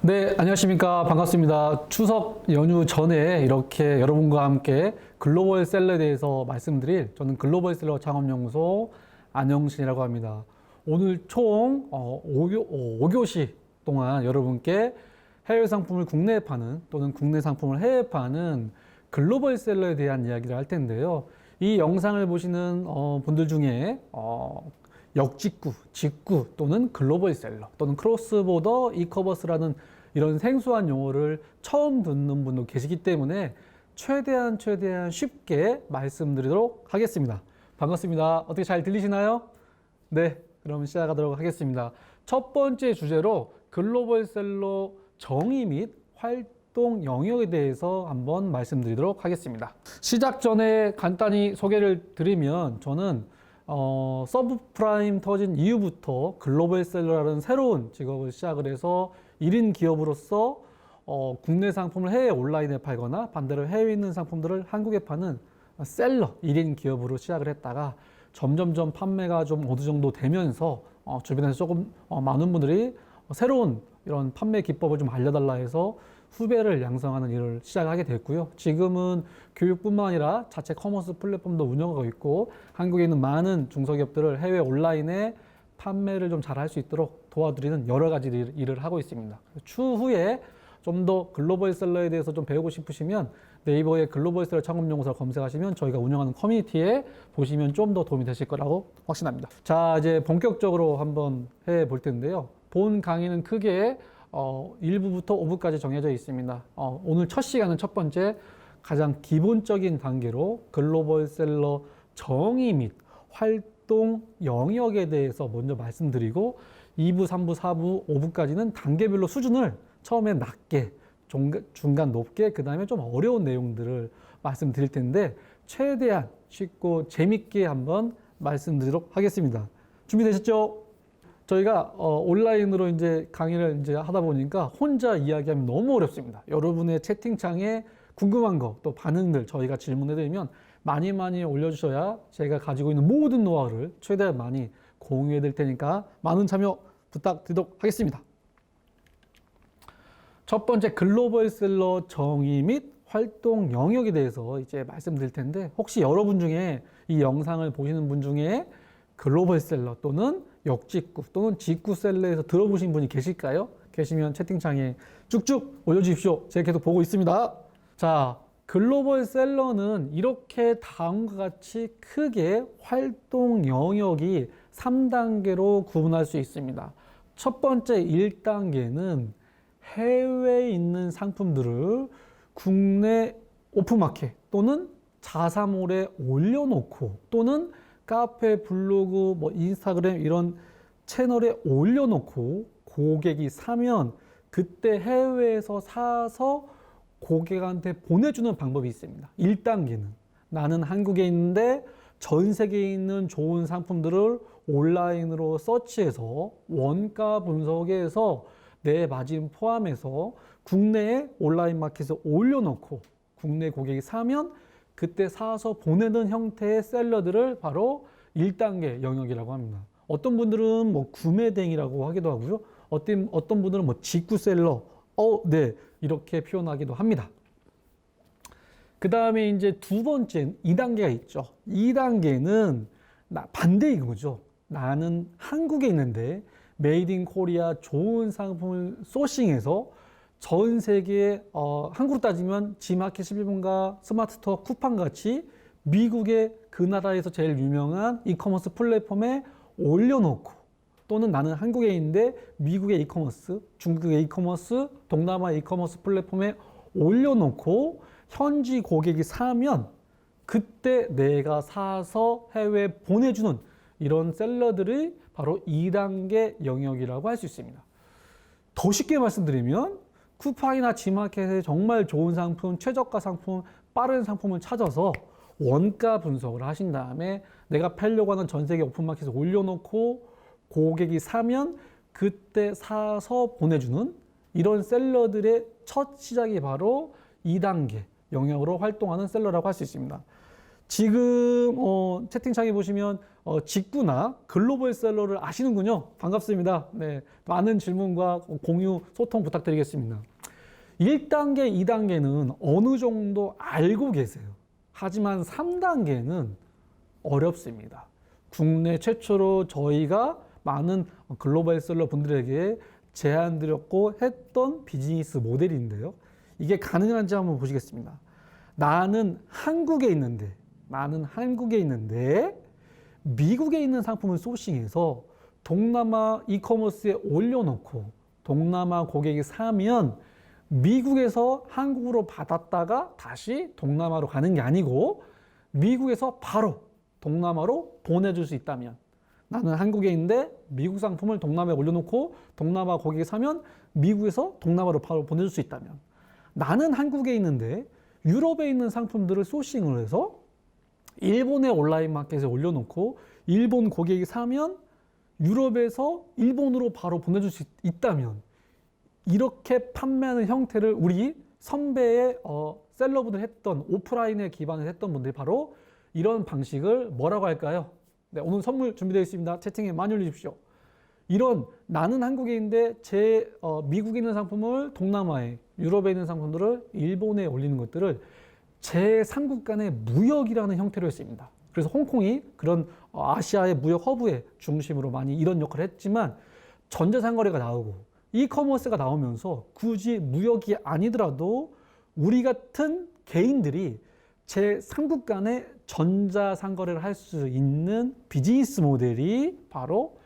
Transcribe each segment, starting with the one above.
네, 안녕하십니까. 반갑습니다. 추석 연휴 전에 이렇게 여러분과 함께 글로벌 셀러에 대해서 말씀드릴 저는 글로벌 셀러 창업연구소 안영신이라고 합니다. 오늘 총 5교시 동안 여러분께 해외 상품을 국내에 파는 또는 국내 상품을 해외에 파는 글로벌 셀러에 대한 이야기를 할 텐데요. 이 영상을 보시는 분들 중에 역직구, 직구 또는 글로벌 셀러 또는 크로스보더 이커머스라는 이런 생소한 용어를 처음 듣는 분도 계시기 때문에 최대한 쉽게 말씀드리도록 하겠습니다. 반갑습니다. 어떻게 잘 들리시나요? 네, 그럼 시작하도록 하겠습니다. 첫 번째 주제로 글로벌 셀러 정의 및 활동 영역에 대해서 한번 말씀드리도록 하겠습니다. 시작 전에 간단히 소개를 드리면 저는 서브프라임 터진 이후부터 글로벌 셀러라는 새로운 직업을 시작을 해서 1인 기업으로서 국내 상품을 해외 온라인에 팔거나 반대로 해외에 있는 상품들을 한국에 파는 셀러 1인 기업으로 시작을 했다가 점점점 판매가 좀 어느 정도 되면서 주변에서 조금 많은 분들이 새로운 이런 판매 기법을 좀 알려달라 해서 후배를 양성하는 일을 시작하게 됐고요. 지금은 교육뿐만 아니라 자체 커머스 플랫폼도 운영하고 있고 한국에 있는 많은 중소기업들을 해외 온라인에 판매를 좀 잘 할 수 있도록 도와드리는 여러 가지 일을 하고 있습니다. 추후에 좀 더 글로벌 셀러에 대해서 좀 배우고 싶으시면 네이버에 글로벌 셀러 창업연구소를 검색하시면 저희가 운영하는 커뮤니티에 보시면 좀 더 도움이 되실 거라고 확신합니다. 자, 이제 본격적으로 한번 해볼 텐데요. 본 강의는 크게 1부부터 5부까지 정해져 있습니다. 오늘 첫 시간은 첫 번째 가장 기본적인 단계로 글로벌 셀러 정의 및 활동 영역에 대해서 먼저 말씀드리고 2부, 3부, 4부, 5부까지는 단계별로 수준을 처음에 낮게, 중간 높게, 그 다음에 좀 어려운 내용들을 말씀드릴 텐데 최대한 쉽고 재밌게 한번 말씀드리도록 하겠습니다. 준비되셨죠? 저희가 온라인으로 이제 강의를 이제 하다 보니까 혼자 이야기하면 너무 어렵습니다. 여러분의 채팅창에 궁금한 거 또 반응들 저희가 질문해 드리면 많이 올려주셔야 제가 가지고 있는 모든 노하우를 최대한 많이 공유해 드릴 테니까 많은 참여 부탁드리도록 하겠습니다. 첫 번째 글로벌 셀러 정의 및 활동 영역에 대해서 이제 말씀드릴 텐데 혹시 여러분 중에 이 영상을 보시는 분 중에 글로벌 셀러 또는 역직구 또는 직구 셀러에서 들어보신 분이 계실까요? 계시면 채팅창에 쭉쭉 올려주십시오. 제가 계속 보고 있습니다. 자, 글로벌 셀러는 이렇게 다음과 같이 크게 활동 영역이 3단계로 구분할 수 있습니다. 첫 번째 1단계는 해외에 있는 상품들을 국내 오픈마켓 또는 자사몰에 올려놓고 또는 카페, 블로그, 인스타그램 이런 채널에 올려놓고 고객이 사면 그때 해외에서 사서 고객한테 보내주는 방법이 있습니다. 1단계는 나는 한국에 있는데 전 세계에 있는 좋은 상품들을 온라인으로 서치해서 원가 분석해서 내 마진 포함해서 국내에 온라인 마켓에 올려놓고 국내 고객이 사면 그때 사서 보내는 형태의 셀러들을 바로 1단계 영역이라고 합니다. 어떤 분들은 구매 대행이라고 하기도 하고요. 어떤 분들은 직구 셀러, 네, 이렇게 표현하기도 합니다. 그 다음에 이제 두 번째 2단계가 있죠. 2단계는 반대인 거죠. 나는 한국에 있는데 메이드 인 코리아 좋은 상품을 소싱해서 전 세계에 한국으로 따지면 지마켓 11분가 스마트스토어 쿠팡 같이 미국의 그 나라에서 제일 유명한 이커머스 플랫폼에 올려놓고 또는 나는 한국에 있는데 미국의 이커머스, 중국의 이커머스, 동남아 이커머스 플랫폼에 올려놓고 현지 고객이 사면 그때 내가 사서 해외에 보내주는 이런 셀러들이 바로 2단계 영역이라고 할 수 있습니다. 더 쉽게 말씀드리면 쿠팡이나 지마켓에 정말 좋은 상품, 최저가 상품, 빠른 상품을 찾아서 원가 분석을 하신 다음에 내가 팔려고 하는 전 세계 오픈마켓에 올려놓고 고객이 사면 그때 사서 보내주는 이런 셀러들의 첫 시작이 바로 2단계 영역으로 활동하는 셀러라고 할 수 있습니다. 지금 채팅창에 보시면 직구나 글로벌셀러를 아시는군요. 반갑습니다. 네, 많은 질문과 공유, 소통 부탁드리겠습니다. 1단계, 2단계는 어느 정도 알고 계세요. 하지만 3단계는 어렵습니다. 국내 최초로 저희가 많은 글로벌셀러 분들에게 제안드렸고 했던 비즈니스 모델인데요. 이게 가능한지 한번 보시겠습니다. 나는 한국에 있는데 미국에 있는 상품을 소싱해서 동남아 이커머스에 올려놓고 동남아 고객이 사면 미국에서 한국으로 받았다가 다시 동남아로 가는 게 아니고 미국에서 바로 동남아로 보내줄 수 있다면, 나는 한국에 있는데 미국 상품을 동남아에 올려놓고 동남아 고객이 사면 미국에서 동남아로 바로 보내줄 수 있다면, 나는 한국에 있는데 유럽에 있는 상품들을 소싱을 해서 일본의 온라인 마켓에 올려놓고 일본 고객이 사면 유럽에서 일본으로 바로 보내줄 수 있다면, 이렇게 판매하는 형태를 우리 선배의 셀러분들 했던, 오프라인에 기반을 했던 분들이 바로 이런 방식을 뭐라고 할까요? 네, 오늘 선물 준비되어 있습니다. 채팅에 많이 올려주십시오. 이런 나는 한국에 있는데 미국에 있는 상품을 동남아에, 유럽에 있는 상품들을 일본에 올리는 것들을 제3국 간의 무역이라는 형태로 했습니다. 그래서 홍콩이 그런 아시아의 무역 허브의 중심으로 많이 이런 역할을 했지만, 전자상거래가 나오고 이커머스가 나오면서 굳이 무역이 아니더라도 우리 같은 개인들이 제3국 간의 전자상거래를 할 수 있는 비즈니스 모델이 바로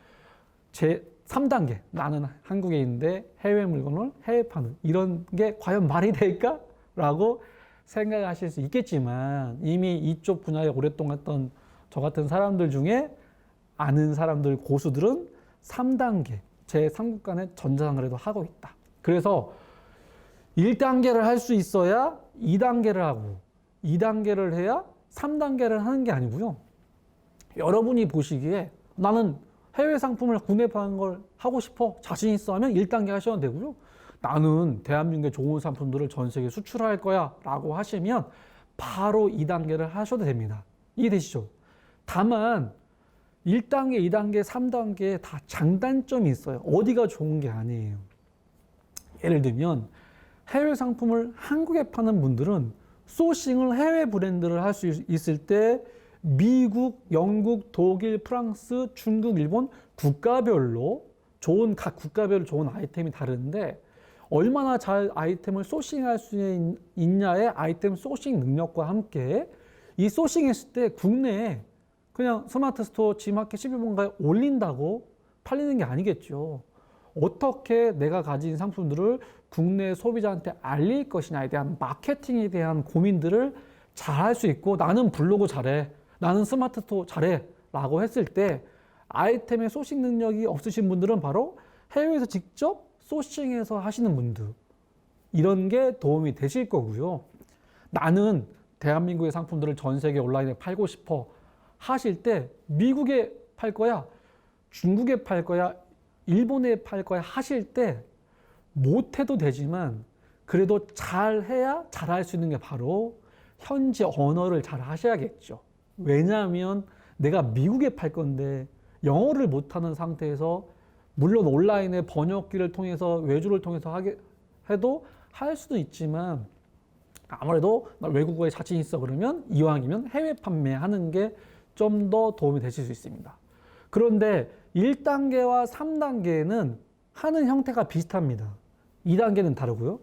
제3단계, 나는 한국에 있는데 해외 물건을 해외 파는, 이런 게 과연 말이 될까? 라고 생각하실 수 있겠지만, 이미 이쪽 분야에 오랫동안 했던 저 같은 사람들 중에 아는 사람들, 고수들은 3단계, 제3국 간의 전자상거래도 하고 있다. 그래서 1단계를 할 수 있어야 2단계를 하고 2단계를 해야 3단계를 하는 게 아니고요. 여러분이 보시기에 나는 해외 상품을 국내 파는 걸 하고 싶어, 자신 있어 하면 1단계 하셔도 되고요. 나는 대한민국의 좋은 상품들을 전 세계에 수출할 거야 라고 하시면 바로 2단계를 하셔도 됩니다. 이해되시죠? 다만 1단계, 2단계, 3단계에 다 장단점이 있어요. 어디가 좋은 게 아니에요. 예를 들면 해외 상품을 한국에 파는 분들은 소싱을 해외 브랜드를 할 수 있을 때 미국, 영국, 독일, 프랑스, 중국, 일본 국가별로 각 국가별로 좋은 아이템이 다른데, 얼마나 잘 아이템을 소싱할 수 있냐의 아이템 소싱 능력과 함께 이 소싱했을 때 국내에 그냥 스마트 스토어, G마켓, 12번가에 올린다고 팔리는 게 아니겠죠. 어떻게 내가 가진 상품들을 국내 소비자한테 알릴 것이냐에 대한 마케팅에 대한 고민들을 잘 할 수 있고, 나는 블로그 잘해, 나는 스마트 스토어 잘해 라고 했을 때 아이템의 소싱 능력이 없으신 분들은 바로 해외에서 직접 소싱해서 하시는 분들, 이런 게 도움이 되실 거고요. 나는 대한민국의 상품들을 전 세계 온라인에 팔고 싶어 하실 때 미국에 팔 거야, 중국에 팔 거야, 일본에 팔 거야 하실 때 못해도 되지만 그래도 잘해야 잘할 수 있는 게 바로 현지 언어를 잘 하셔야겠죠. 왜냐하면 내가 미국에 팔 건데 영어를 못하는 상태에서, 물론 온라인에 번역기를 통해서 외주를 통해서 해도 할 수도 있지만 아무래도 나 외국어에 자신 있어 그러면 이왕이면 해외 판매하는 게 좀 더 도움이 되실 수 있습니다. 그런데 1단계와 3단계는 하는 형태가 비슷합니다. 2단계는 다르고요.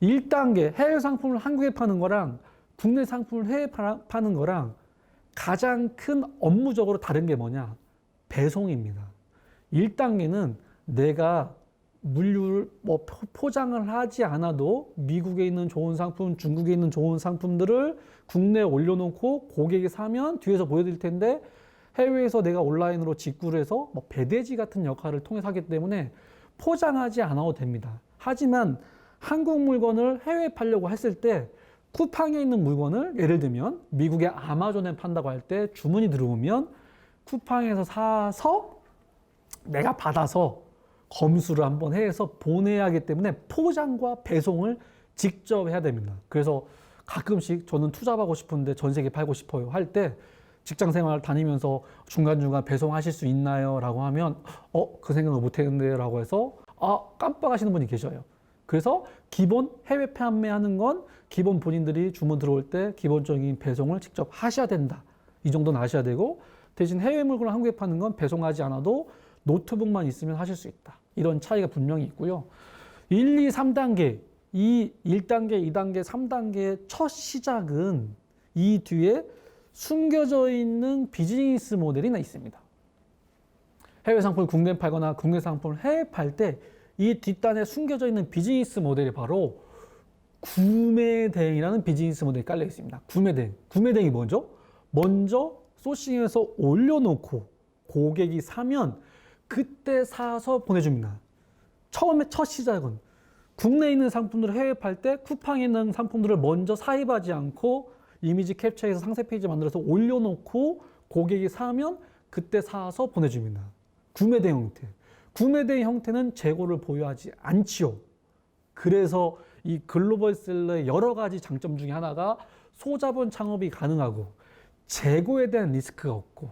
1단계 해외 상품을 한국에 파는 거랑 국내 상품을 해외에 파는 거랑 가장 큰 업무적으로 다른 게 뭐냐? 배송입니다. 1단계는 내가 물류를 포장을 하지 않아도 미국에 있는 좋은 상품, 중국에 있는 좋은 상품들을 국내에 올려놓고 고객이 사면 뒤에서 보여드릴 텐데, 해외에서 내가 온라인으로 직구를 해서 배대지 같은 역할을 통해서 하기 때문에 포장하지 않아도 됩니다. 하지만 한국 물건을 해외에 팔려고 했을 때 쿠팡에 있는 물건을 예를 들면 미국의 아마존에 판다고 할 때 주문이 들어오면 쿠팡에서 사서 내가 받아서 검수를 한번 해서 보내야 하기 때문에 포장과 배송을 직접 해야 됩니다. 그래서 가끔씩 저는 투잡하고 싶은데 전 세계 팔고 싶어요 할 때 직장 생활 다니면서 중간중간 배송하실 수 있나요? 라고 하면 그 생각을 못 했는데 라고 해서 깜빡하시는 분이 계셔요. 그래서 기본 해외 판매하는 건 기본 본인들이 주문 들어올 때 기본적인 배송을 직접 하셔야 된다. 이 정도는 아셔야 되고 대신 해외 물건을 한국에 파는 건 배송하지 않아도 노트북만 있으면 하실 수 있다. 이런 차이가 분명히 있고요. 1, 2, 3단계, 이 1단계, 2단계, 3단계의 첫 시작은 이 뒤에 숨겨져 있는 비즈니스 모델이 있습니다. 해외 상품을 국내에 팔거나 국내 상품을 해외에 팔 때 이 뒷단에 숨겨져 있는 비즈니스 모델이 바로 구매 대행이라는 비즈니스 모델이 깔려 있습니다. 구매 대행. 구매 대행이 뭐죠? 먼저 소싱해서 올려놓고 고객이 사면 그때 사서 보내줍니다. 처음에 첫 시작은 국내에 있는 상품들을 해외에 팔 때 쿠팡에 있는 상품들을 먼저 사입하지 않고 이미지 캡처해서 상세 페이지 만들어서 올려놓고 고객이 사면 그때 사서 보내줍니다. 구매 대행 형태. 구매 대행 형태는 재고를 보유하지 않지요. 그래서 이 글로벌 셀러의 여러 가지 장점 중에 하나가 소자본 창업이 가능하고 재고에 대한 리스크가 없고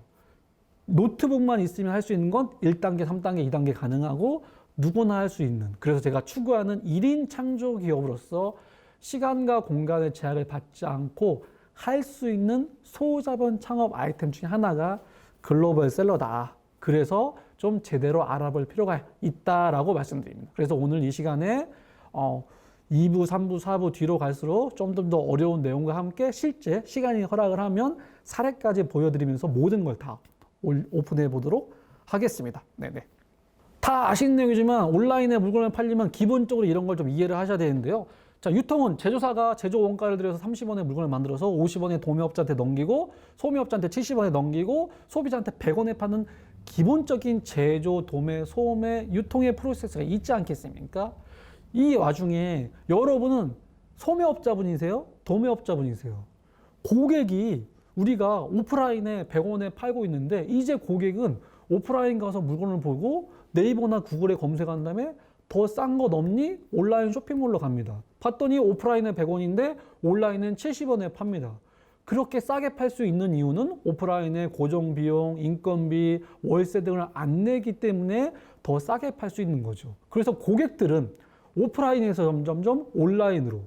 노트북만 있으면 할 수 있는 건 1단계, 3단계, 2단계 가능하고 누구나 할 수 있는, 그래서 제가 추구하는 1인 창조 기업으로서 시간과 공간의 제약을 받지 않고 할 수 있는 소자본 창업 아이템 중에 하나가 글로벌 셀러다. 그래서 좀 제대로 알아볼 필요가 있다라고 말씀드립니다. 그래서 오늘 이 시간에 2부, 3부, 4부 뒤로 갈수록 좀 더 어려운 내용과 함께 실제 시간이 허락을 하면 사례까지 보여드리면서 모든 걸 다 오픈해 보도록 하겠습니다. 네네. 다 아시는 내용이지만 온라인에 물건을 팔리면 기본적으로 이런 걸 좀 이해를 하셔야 되는데요. 자, 유통은 제조사가 제조 원가를 들여서 30원에 물건을 만들어서 50원에 도매업자한테 넘기고 소매업자한테 70원에 넘기고 소비자한테 100원에 파는 기본적인 제조, 도매, 소매, 유통의 프로세스가 있지 않겠습니까? 이 와중에 여러분은 소매업자분이세요? 도매업자분이세요? 고객이 우리가 오프라인에 100원에 팔고 있는데 이제 고객은 오프라인 가서 물건을 보고 네이버나 구글에 검색한 다음에 더 싼 거 없니? 온라인 쇼핑몰로 갑니다. 봤더니 오프라인에 100원인데 온라인은 70원에 팝니다. 그렇게 싸게 팔 수 있는 이유는 오프라인에 고정비용, 인건비, 월세 등을 안 내기 때문에 더 싸게 팔 수 있는 거죠. 그래서 고객들은 오프라인에서 점점점 온라인으로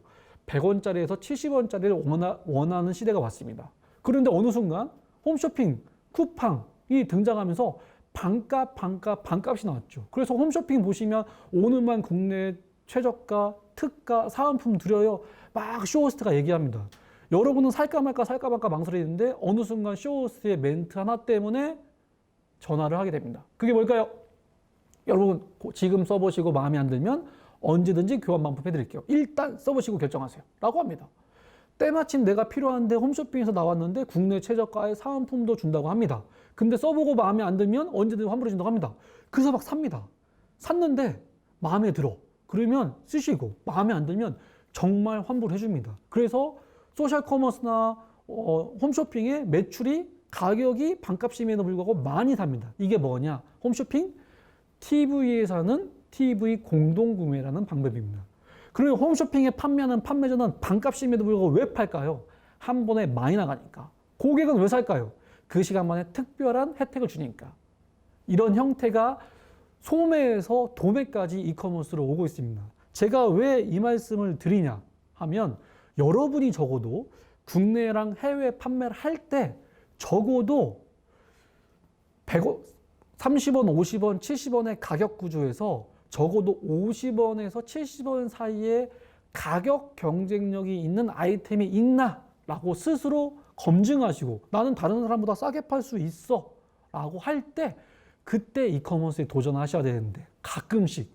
100원짜리에서 70원짜리를 원하는 시대가 왔습니다. 그런데 어느 순간 홈쇼핑, 쿠팡이 등장하면서 반값이 나왔죠. 그래서 홈쇼핑 보시면 오늘만 국내 최저가, 특가, 사은품 드려요. 막 쇼호스트가 얘기합니다. 여러분은 살까 말까 망설이는데 어느 순간 쇼호스트의 멘트 하나 때문에 전화를 하게 됩니다. 그게 뭘까요? 여러분 지금 써보시고 마음에 안 들면 언제든지 교환 반품 해드릴게요. 일단 써보시고 결정하세요. 라고 합니다. 때마침 내가 필요한데 홈쇼핑에서 나왔는데 국내 최저가의 사은품도 준다고 합니다. 근데 써보고 마음에 안 들면 언제든지 환불해 준다고 합니다. 그래서 막 삽니다. 샀는데 마음에 들어. 그러면 쓰시고 마음에 안 들면 정말 환불해 줍니다. 그래서 소셜 커머스나 홈쇼핑의 매출이 가격이 반값임에도 불구하고 많이 삽니다. 이게 뭐냐? 홈쇼핑 TV에 사는 TV 공동구매라는 방법입니다. 그리고 홈쇼핑에 판매하는 판매자는 반값임에도 불구하고 왜 팔까요? 한 번에 많이 나가니까. 고객은 왜 살까요? 그 시간만에 특별한 혜택을 주니까. 이런 형태가 소매에서 도매까지 이커머스로 오고 있습니다. 제가 왜 이 말씀을 드리냐 하면 여러분이 적어도 국내랑 해외 판매를 할 때 적어도 100원, 30원, 50원, 70원의 가격 구조에서 적어도 50원에서 70원 사이에 가격 경쟁력이 있는 아이템이 있나? 라고 스스로 검증하시고 나는 다른 사람보다 싸게 팔 수 있어 라고 할 때 그때 이커머스에 도전하셔야 되는데 가끔씩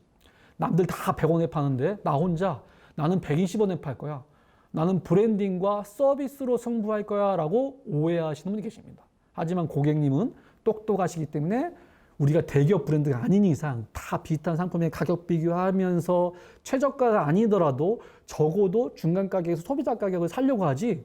남들 다 100원에 파는데 나 혼자 나는 120원에 팔 거야. 나는 브랜딩과 서비스로 승부할 거야 라고 오해하시는 분이 계십니다. 하지만 고객님은 똑똑하시기 때문에 우리가 대기업 브랜드가 아닌 이상 다 비슷한 상품의 가격 비교하면서 최저가가 아니더라도 적어도 중간 가격에서 소비자 가격을 살려고 하지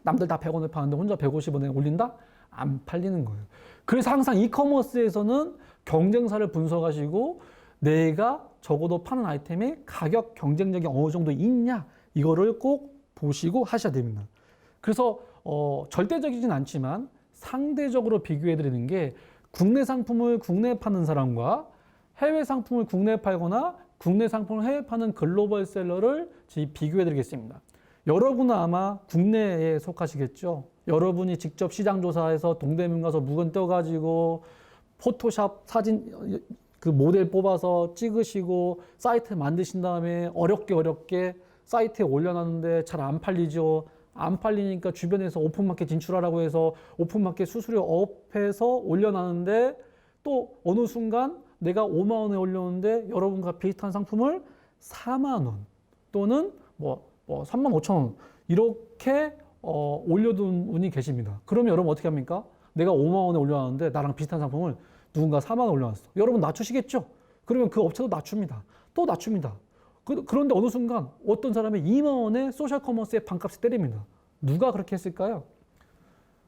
남들 다 100원에 파는데 혼자 150원에 올린다? 안 팔리는 거예요. 그래서 항상 이커머스에서는 경쟁사를 분석하시고 내가 적어도 파는 아이템의 가격 경쟁력이 어느 정도 있냐 이거를 꼭 보시고 하셔야 됩니다. 그래서 절대적이진 않지만 상대적으로 비교해 드리는 게 국내 상품을 국내에 파는 사람과 해외 상품을 국내에 팔거나 국내 상품을 해외에 파는 글로벌 셀러를 비교해 드리겠습니다. 여러분은 아마 국내에 속하시겠죠. 여러분이 직접 시장 조사해서 동대문 가서 물건 떼어가지고 포토샵 사진 그 모델 뽑아서 찍으시고 사이트 만드신 다음에 어렵게 사이트에 올려놨는데 잘 안 팔리죠. 안 팔리니까 주변에서 오픈마켓 진출하라고 해서 오픈마켓 수수료 업해서 올려놨는데 또 어느 순간 내가 5만 원에 올렸는데 여러분과 비슷한 상품을 4만 원 또는 3만 5천 원 이렇게 올려둔 분이 계십니다. 그러면 여러분 어떻게 합니까? 내가 5만 원에 올려놨는데 나랑 비슷한 상품을 누군가 4만 원에 올려놨어. 여러분 낮추시겠죠? 그러면 그 업체도 낮춥니다. 또 낮춥니다. 그런데 어느 순간 어떤 사람이 2만 원에 소셜 커머스의 반값을 때립니다. 누가 그렇게 했을까요?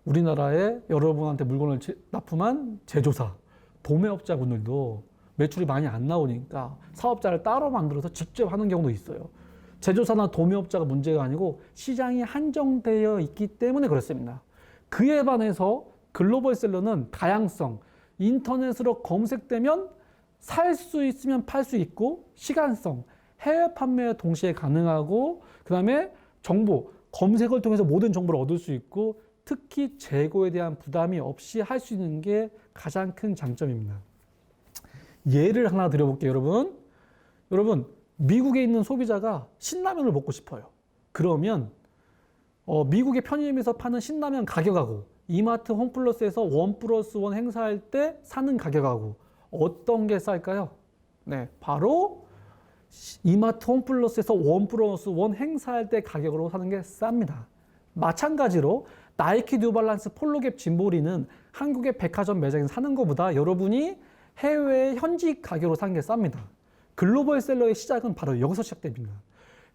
우리나라에 여러분한테 물건을 납품한 제조사, 도매업자분들도 매출이 많이 안 나오니까 사업자를 따로 만들어서 직접 하는 경우도 있어요. 제조사나 도매업자가 문제가 아니고 시장이 한정되어 있기 때문에 그렇습니다. 그에 반해서 글로벌 셀러는 다양성, 인터넷으로 검색되면 살 수 있으면 팔 수 있고 시간성, 해외 판매와 동시에 가능하고 그 다음에 정보, 검색을 통해서 모든 정보를 얻을 수 있고 특히 재고에 대한 부담이 없이 할 수 있는 게 가장 큰 장점입니다. 예를 하나 드려볼게요, 여러분. 여러분, 미국에 있는 소비자가 신라면을 먹고 싶어요. 그러면 미국의 편의점에서 파는 신라면 가격하고 이마트 홈플러스에서 1+1 행사할 때 사는 가격하고 어떤 게 쌀까요? 네, 바로 이마트 홈플러스에서 1+1 행사할 때 가격으로 사는 게 쌉니다. 마찬가지로 나이키 뉴발란스 폴로갭 짐보리는 한국의 백화점 매장에서 사는 것보다 여러분이 해외 현지 가격으로 사는 게 쌉니다. 글로벌 셀러의 시작은 바로 여기서 시작됩니다.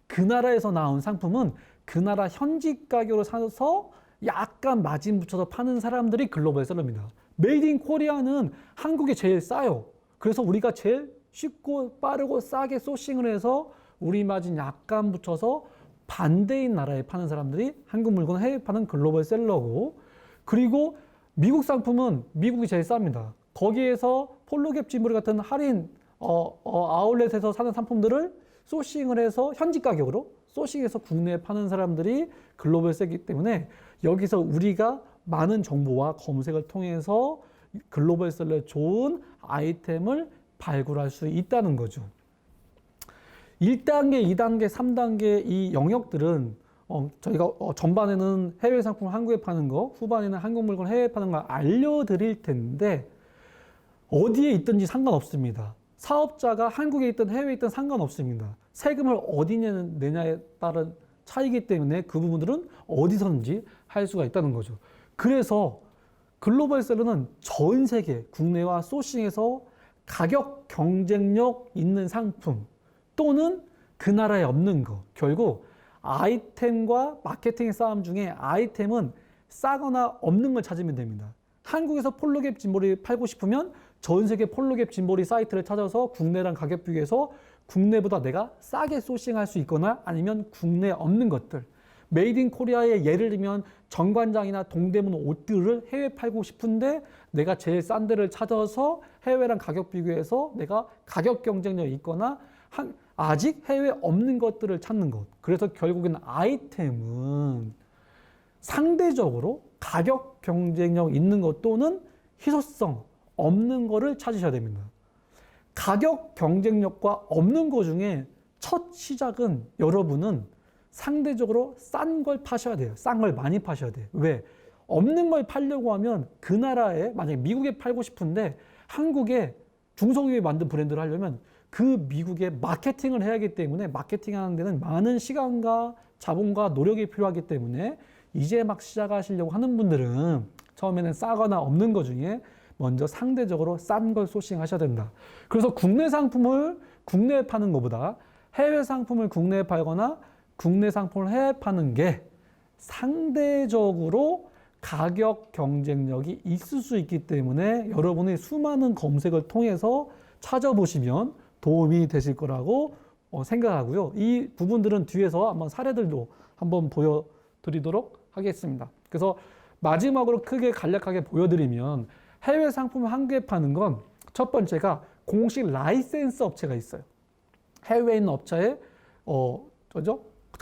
그 나라에서 나온 상품은 그 나라 현지 가격으로 사서 약간 마진 붙여서 파는 사람들이 글로벌 셀러입니다. 메이드 인 코리아는 한국이 제일 싸요. 그래서 우리가 제일 쉽고 빠르고 싸게 소싱을 해서 우리 마진 약간 붙여서 반대인 나라에 파는 사람들이 한국 물건 해외에 파는 글로벌 셀러고, 그리고 미국 상품은 미국이 제일 쌉니다. 거기에서 폴로갭 짐보리 같은 할인 아울렛에서 사는 상품들을 소싱을 해서 현지 가격으로 소싱해서 국내에 파는 사람들이 글로벌 셀이기 때문에 여기서 우리가 많은 정보와 검색을 통해서 글로벌 셀러의 좋은 아이템을 발굴할 수 있다는 거죠. 1단계, 2단계, 3단계 이 영역들은 저희가 전반에는 해외 상품 한국에 파는 거, 후반에는 한국 물건 해외에 파는 거 알려드릴 텐데 어디에 있든지 상관없습니다. 사업자가 한국에 있든 해외에 있든 상관없습니다. 세금을 어디 내냐에 따른 차이기 때문에 그 부분들은 어디서든지 할 수가 있다는 거죠. 그래서 글로벌 셀러는 전 세계 국내와 소싱에서 가격 경쟁력 있는 상품 또는 그 나라에 없는 거, 결국 아이템과 마케팅의 싸움 중에 아이템은 싸거나 없는 걸 찾으면 됩니다. 한국에서 폴로갭 짐볼이 팔고 싶으면 전 세계 폴로갭 짐볼이 사이트를 찾아서 국내랑 가격 비교해서 국내보다 내가 싸게 소싱할 수 있거나 아니면 국내에 없는 것들, 메이드 인 코리아의 예를 들면 정관장이나 동대문 옷들을 해외에 팔고 싶은데 내가 제일 싼 데를 찾아서 해외랑 가격 비교해서 내가 가격 경쟁력이 있거나 아직 해외에 없는 것들을 찾는 것. 그래서 결국에는 아이템은 상대적으로 가격 경쟁력 있는 것 또는 희소성 없는 거를 찾으셔야 됩니다. 가격 경쟁력과 없는 것 중에 첫 시작은 여러분은 상대적으로 싼 걸 파셔야 돼요. 싼 걸 많이 파셔야 돼요. 왜? 없는 걸 팔려고 하면 그 나라에 만약에 미국에 팔고 싶은데 한국에 중소기업이 만든 브랜드를 하려면 그 미국에 마케팅을 해야 하기 때문에 마케팅하는 데는 많은 시간과 자본과 노력이 필요하기 때문에 이제 막 시작하시려고 하는 분들은 처음에는 싸거나 없는 것 중에 먼저 상대적으로 싼 걸 소싱하셔야 된다. 그래서 국내 상품을 국내에 파는 것보다 해외 상품을 국내에 팔거나 국내 상품을 해외에 파는 게 상대적으로 가격 경쟁력이 있을 수 있기 때문에 여러분이 수많은 검색을 통해서 찾아보시면 도움이 되실 거라고 생각하고요. 이 부분들은 뒤에서 한번 사례들도 한번 보여드리도록 하겠습니다. 그래서 마지막으로 크게 간략하게 보여드리면 해외 상품을 한국에 파는 건 첫 번째가 공식 라이센스 업체가 있어요. 해외에 있는 업체에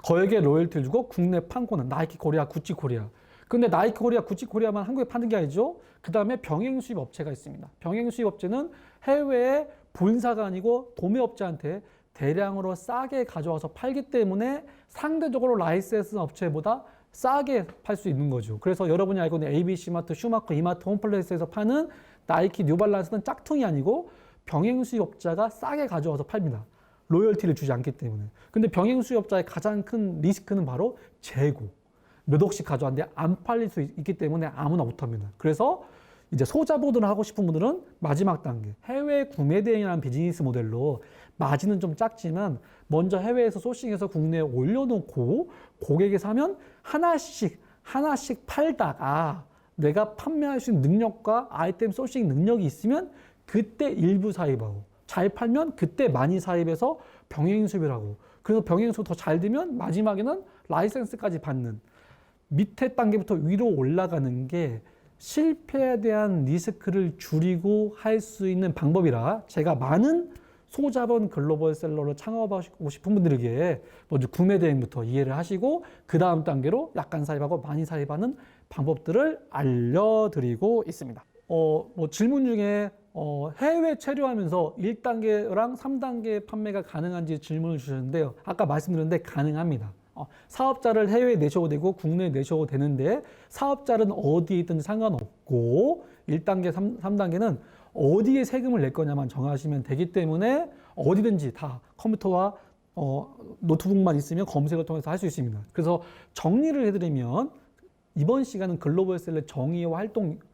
거액의 로열티를 주고 국내 판권은 나이키 코리아, 구찌 코리아. 근데 나이키 코리아, 구찌 코리아만 한국에 파는 게 아니죠. 그 다음에 병행 수입 업체가 있습니다. 병행 수입 업체는 해외에 본사가 아니고 도매업체한테 대량으로 싸게 가져와서 팔기 때문에 상대적으로 라이센스 업체보다 싸게 팔 수 있는 거죠. 그래서 여러분이 알고 있는 ABC마트, 슈마커, 이마트, 홈플레이스에서 파는 나이키, 뉴발란스는 짝퉁이 아니고 병행 수입업자가 싸게 가져와서 팔립니다. 로열티를 주지 않기 때문에. 근데 병행 수입업자의 가장 큰 리스크는 바로 재고. 몇 억씩 가져왔는데 안 팔릴 수 있기 때문에 아무나 못합니다. 그래서 이제 소자보드를 하고 싶은 분들은 마지막 단계, 해외 구매 대행이라는 비즈니스 모델로 마진은 좀 작지만 먼저 해외에서 소싱해서 국내에 올려놓고 고객이 사면 하나씩 팔다가 내가 판매할 수 있는 능력과 아이템 소싱 능력이 있으면 그때 일부 사입하고 잘 팔면 그때 많이 사입해서 병행 수입을 하고 그래서 병행 수입 더 잘 되면 마지막에는 라이센스까지 받는 밑에 단계부터 위로 올라가는 게 실패에 대한 리스크를 줄이고 할 수 있는 방법이라 제가 많은 소자본 글로벌 셀러를 창업하고 싶은 분들에게 먼저 구매 대행부터 이해를 하시고 그 다음 단계로 약간 사입하고 많이 사입하는 방법들을 알려드리고 있습니다. 질문 중에 해외 체류하면서 1단계랑 3단계 판매가 가능한지 질문을 주셨는데요. 아까 말씀드렸는데 가능합니다. 사업자를 해외에 내셔도 되고 국내에 내셔도 되는데 사업자는 어디에 있든지 상관없고 1단계, 3단계는 어디에 세금을 낼 거냐만 정하시면 되기 때문에 어디든지 다 컴퓨터와 노트북만 있으면 검색을 통해서 할 수 있습니다. 그래서 정리를 해드리면 이번 시간은 글로벌 셀러 정의와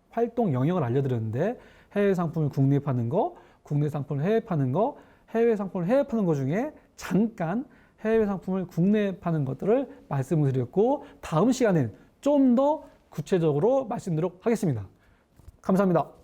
활동 영역을 알려드렸는데 해외 상품을 국내에 파는 거, 국내 상품을 해외 파는 거, 해외 상품을 해외 파는 거 중에 잠깐 해외 상품을 국내에 파는 것들을 말씀을 드렸고 다음 시간에는 좀 더 구체적으로 말씀드리도록 하겠습니다. 감사합니다.